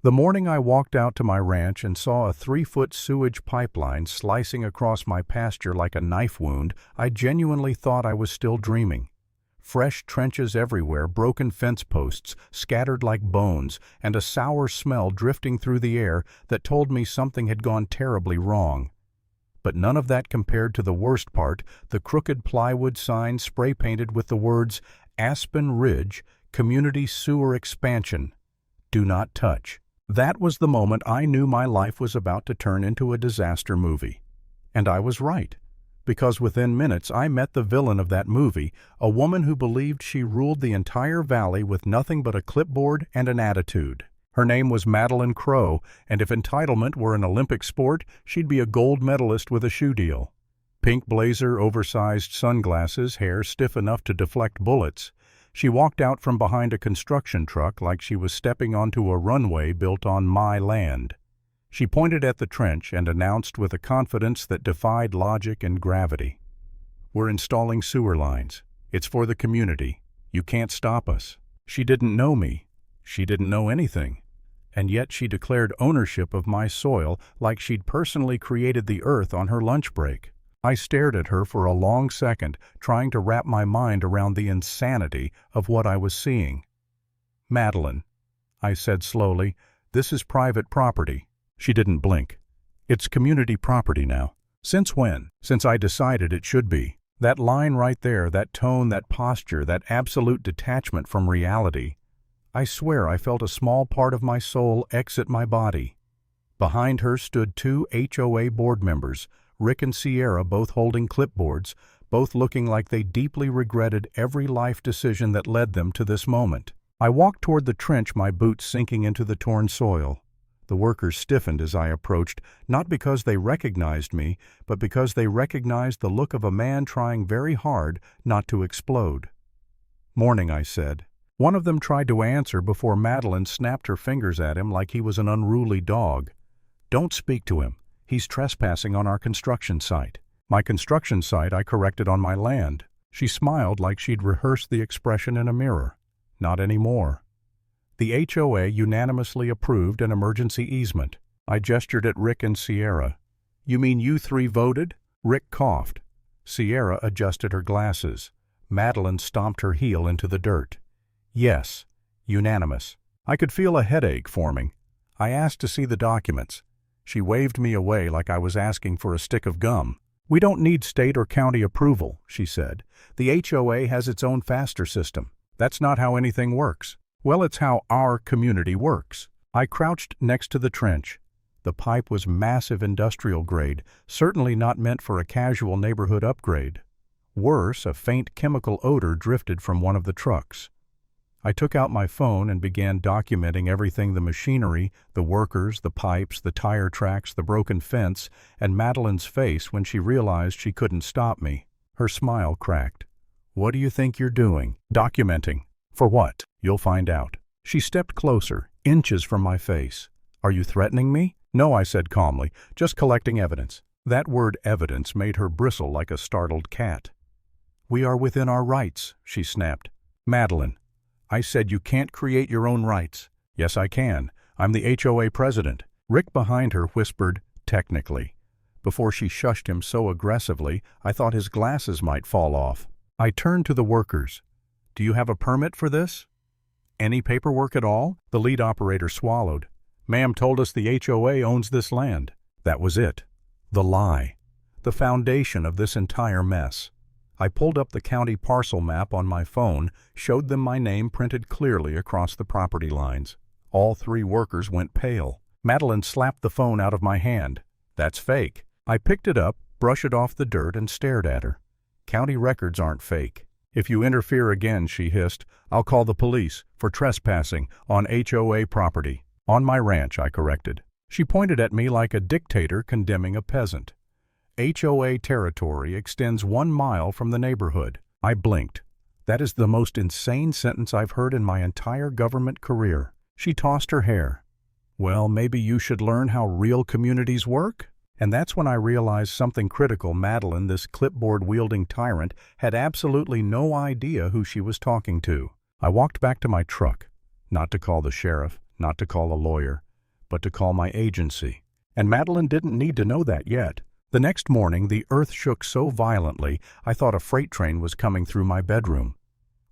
The morning I walked out to my ranch and saw a 3-foot sewage pipeline slicing across my pasture like a knife wound, I genuinely thought I was still dreaming. Fresh trenches everywhere, broken fence posts, scattered like bones, and a sour smell drifting through the air that told me something had gone terribly wrong. But none of that compared to the worst part, the crooked plywood sign spray-painted with the words, "Aspen Ridge, Community Sewer Expansion. Do not touch." That was the moment I knew my life was about to turn into a disaster movie. And I was right, because within minutes I met the villain of that movie, a woman who believed she ruled the entire valley with nothing but a clipboard and an attitude. Her name was Madeline Crow, and if entitlement were an Olympic sport, she'd be a gold medalist with a shoe deal. Pink blazer, oversized sunglasses, hair stiff enough to deflect bullets. She walked out from behind a construction truck like she was stepping onto a runway built on my land. She pointed at the trench and announced with a confidence that defied logic and gravity, "We're installing sewer lines. It's for the community. You can't stop us." She didn't know me. She didn't know anything. And yet she declared ownership of my soil like she'd personally created the earth on her lunch break. I stared at her for a long second, trying to wrap my mind around the insanity of what I was seeing. "Madeline," I said slowly, "this is private property." She didn't blink. "It's community property now." "Since when?" "Since I decided it should be." That line right there, that tone, that posture, that absolute detachment from reality. I swear I felt a small part of my soul exit my body. Behind her stood 2 HOA board members, Rick and Sierra, both holding clipboards, both looking like they deeply regretted every life decision that led them to this moment. I walked toward the trench, my boots sinking into the torn soil. The workers stiffened as I approached, not because they recognized me, but because they recognized the look of a man trying very hard not to explode. "Morning," I said. One of them tried to answer before Madeline snapped her fingers at him like he was an unruly dog. "Don't speak to him. He's trespassing on our construction site." "My construction site," I corrected, "on my land." She smiled like she'd rehearsed the expression in a mirror. "Not anymore." The HOA unanimously approved an emergency easement. I gestured at Rick and Sierra. "You mean you 3 voted?" Rick coughed. Sierra adjusted her glasses. Madeline stomped her heel into the dirt. "Yes, unanimous." I could feel a headache forming. I asked to see the documents. She waved me away like I was asking for a stick of gum. "We don't need state or county approval," she said. "The HOA has its own faster system." "That's not how anything works." "Well, it's how our community works." I crouched next to the trench. The pipe was massive industrial grade, certainly not meant for a casual neighborhood upgrade. Worse, a faint chemical odor drifted from one of the trucks. I took out my phone and began documenting everything: the machinery, the workers, the pipes, the tire tracks, the broken fence, and Madeline's face when she realized she couldn't stop me. Her smile cracked. "What do you think you're doing?" "Documenting." "For what?" "You'll find out." She stepped closer, inches from my face. "Are you threatening me?" "No," I said calmly, "just collecting evidence." That word evidence made her bristle like a startled cat. "We are within our rights," she snapped. "Madeline, I said you can't create your own rights." "Yes, I can. I'm the HOA president." Rick behind her whispered, "Technically," before she shushed him so aggressively I thought his glasses might fall off. I turned to the workers. "Do you have a permit for this?" "Any paperwork at all?" The lead operator swallowed. "Ma'am told us the HOA owns this land." That was it. The lie. The foundation of this entire mess. I pulled up the county parcel map on my phone, showed them my name printed clearly across the property lines. All 3 workers went pale. Madeline slapped the phone out of my hand. "That's fake." I picked it up, brushed it off the dirt, and stared at her. "County records aren't fake." "If you interfere again," she hissed, "I'll call the police for trespassing on HOA property." "On my ranch," I corrected. She pointed at me like a dictator condemning a peasant. "HOA territory extends 1 mile from the neighborhood." I blinked. That is the most insane sentence I've heard in my entire government career. She tossed her hair. "Well, maybe you should learn how real communities work?" And that's when I realized something critical. Madeline, this clipboard-wielding tyrant, had absolutely no idea who she was talking to. I walked back to my truck. Not to call the sheriff, not to call a lawyer, but to call my agency. And Madeline didn't need to know that yet. The next morning, the earth shook so violently I thought a freight train was coming through my bedroom.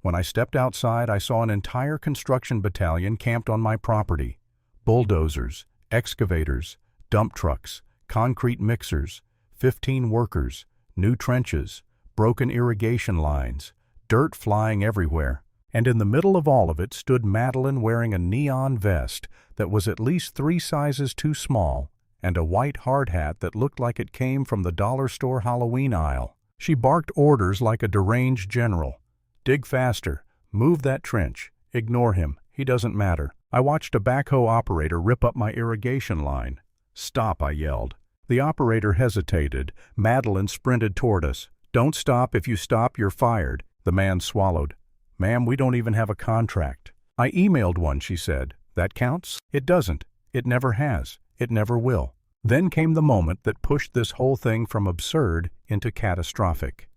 When I stepped outside, I saw an entire construction battalion camped on my property. Bulldozers, excavators, dump trucks, concrete mixers, 15 workers, new trenches, broken irrigation lines, dirt flying everywhere. And in the middle of all of it stood Madeline wearing a neon vest that was at least 3 sizes too small, and a white hard hat that looked like it came from the dollar store Halloween aisle. She barked orders like a deranged general. Dig faster. Move that trench. Ignore him. He doesn't matter. I watched a backhoe operator rip up my irrigation line. Stop, I yelled. The operator hesitated. Madeline sprinted toward us. Don't stop. If you stop, you're fired. The man swallowed. Ma'am, we don't even have a contract. I emailed one, she said. That counts? It doesn't. It never has. It never will. Then came the moment that pushed this whole thing from absurd into catastrophic.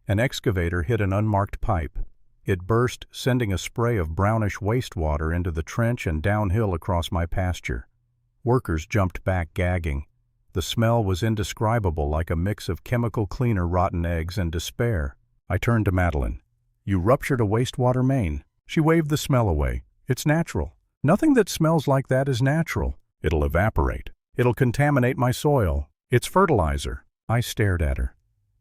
An excavator hit an unmarked pipe. It burst, sending a spray of brownish wastewater into the trench and downhill across my pasture. Workers jumped back gagging. The smell was indescribable, like a mix of chemical cleaner, rotten eggs, and despair. I turned to Madeline. You ruptured a wastewater main. She waved the smell away. It's natural. Nothing that smells like that is natural. It'll evaporate. It'll contaminate my soil. It's fertilizer. I stared at her.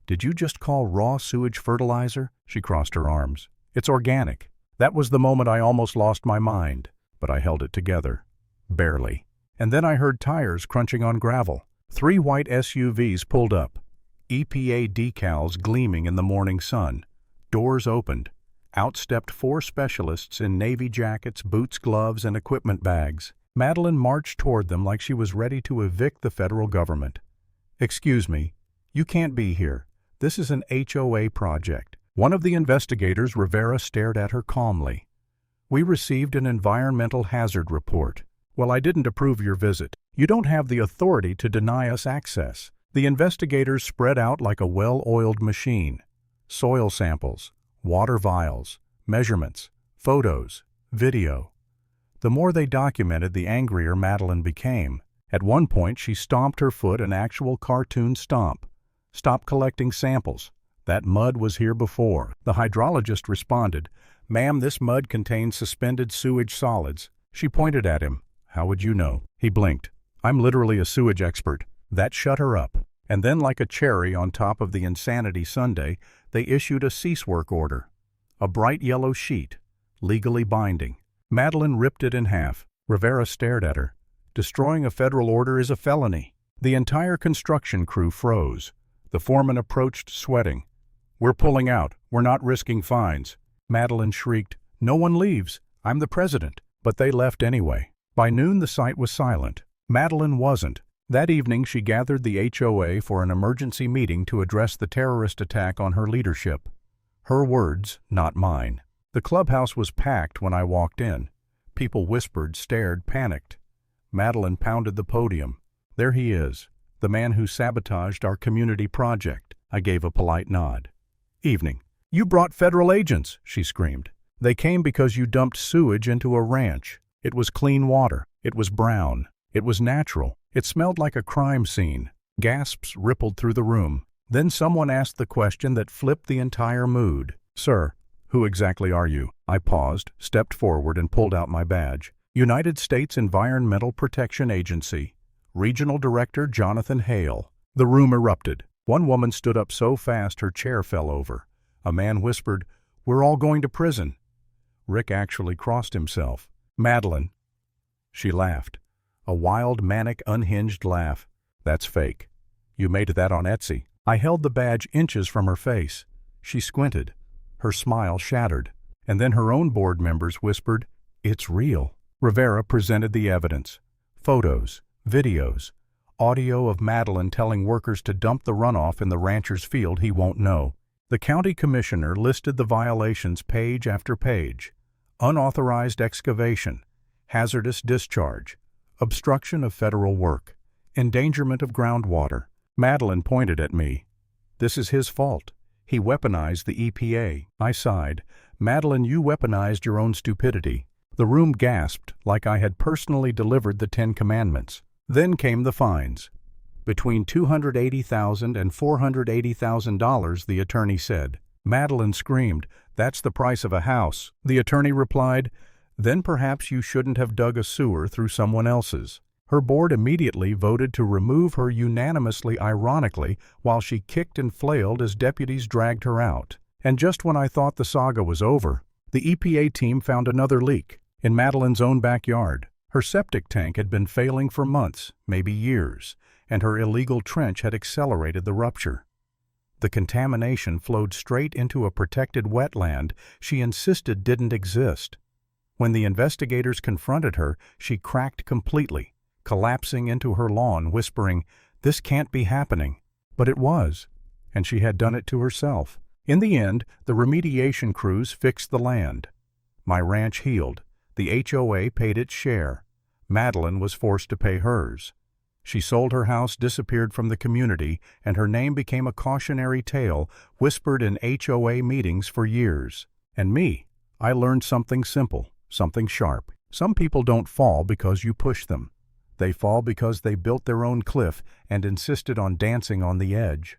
Did you just call raw sewage fertilizer? She crossed her arms. It's organic. That was the moment I almost lost my mind, but I held it together. Barely. And then I heard tires crunching on gravel. 3 white SUVs pulled up. EPA decals gleaming in the morning sun. Doors opened. Out stepped 4 specialists in navy jackets, boots, gloves, and equipment bags. Madeline marched toward them like she was ready to evict the federal government. Excuse me, you can't be here. This is an HOA project. One of the investigators, Rivera, stared at her calmly. We received an environmental hazard report. Well, I didn't approve your visit. You don't have the authority to deny us access. The investigators spread out like a well-oiled machine. Soil samples, water vials, measurements, photos, video. The more they documented, the angrier Madeline became. At one point, she stomped her foot, an actual cartoon stomp. Stop collecting samples. That mud was here before. The hydrologist responded, Ma'am, this mud contains suspended sewage solids. She pointed at him. How would you know? He blinked. I'm literally a sewage expert. That shut her up. And then, like a cherry on top of the insanity sundae, they issued a cease work order. A bright yellow sheet, legally binding. Madeline ripped it in half. Rivera stared at her. Destroying a federal order is a felony. The entire construction crew froze. The foreman approached, sweating. We're pulling out. We're not risking fines. Madeline shrieked, No one leaves. I'm the president. But they left anyway. By noon, the site was silent. Madeline wasn't. That evening, she gathered the HOA for an emergency meeting to address the terrorist attack on her leadership. Her words, not mine. The clubhouse was packed when I walked in. People whispered, stared, panicked. Madeline pounded the podium. There he is, the man who sabotaged our community project. I gave a polite nod. Evening. You brought federal agents, she screamed. They came because you dumped sewage into a ranch. It was clean water. It was brown. It was natural. It smelled like a crime scene. Gasps rippled through the room. Then someone asked the question that flipped the entire mood. Sir, who exactly are you? I paused, stepped forward, and pulled out my badge. United States Environmental Protection Agency. Regional Director Jonathan Hale. The room erupted. One woman stood up so fast her chair fell over. A man whispered, We're all going to prison. Rick actually crossed himself. Madeline. She laughed. A wild, manic, unhinged laugh. That's fake. You made that on Etsy. I held the badge inches from her face. She squinted. Her smile shattered. And then her own board members whispered, It's real. Rivera presented the evidence. Photos, videos, audio of Madeline telling workers to dump the runoff in the rancher's field he won't know. The county commissioner listed the violations page after page. Unauthorized excavation, hazardous discharge, obstruction of federal work, endangerment of groundwater. Madeline pointed at me. This is his fault. He weaponized the EPA. I sighed. Madeline, you weaponized your own stupidity. The room gasped like I had personally delivered the 10 Commandments. Then came the fines. Between $280,000 and $480,000, the attorney said. Madeline screamed, "That's the price of a house." The attorney replied, "Then perhaps you shouldn't have dug a sewer through someone else's." Her board immediately voted to remove her unanimously, ironically, while she kicked and flailed as deputies dragged her out. And just when I thought the saga was over, the EPA team found another leak in Madeline's own backyard. Her septic tank had been failing for months, maybe years, and her illegal trench had accelerated the rupture. The contamination flowed straight into a protected wetland she insisted didn't exist. When the investigators confronted her, she cracked completely, collapsing into her lawn, whispering, "This can't be happening." But it was, and she had done it to herself. In the end, the remediation crews fixed the land. My ranch healed. The HOA paid its share. Madeline was forced to pay hers. She sold her house, disappeared from the community, and her name became a cautionary tale whispered in HOA meetings for years. And me, I learned something simple, something sharp. Some people don't fall because you push them. They fall because they built their own cliff and insisted on dancing on the edge.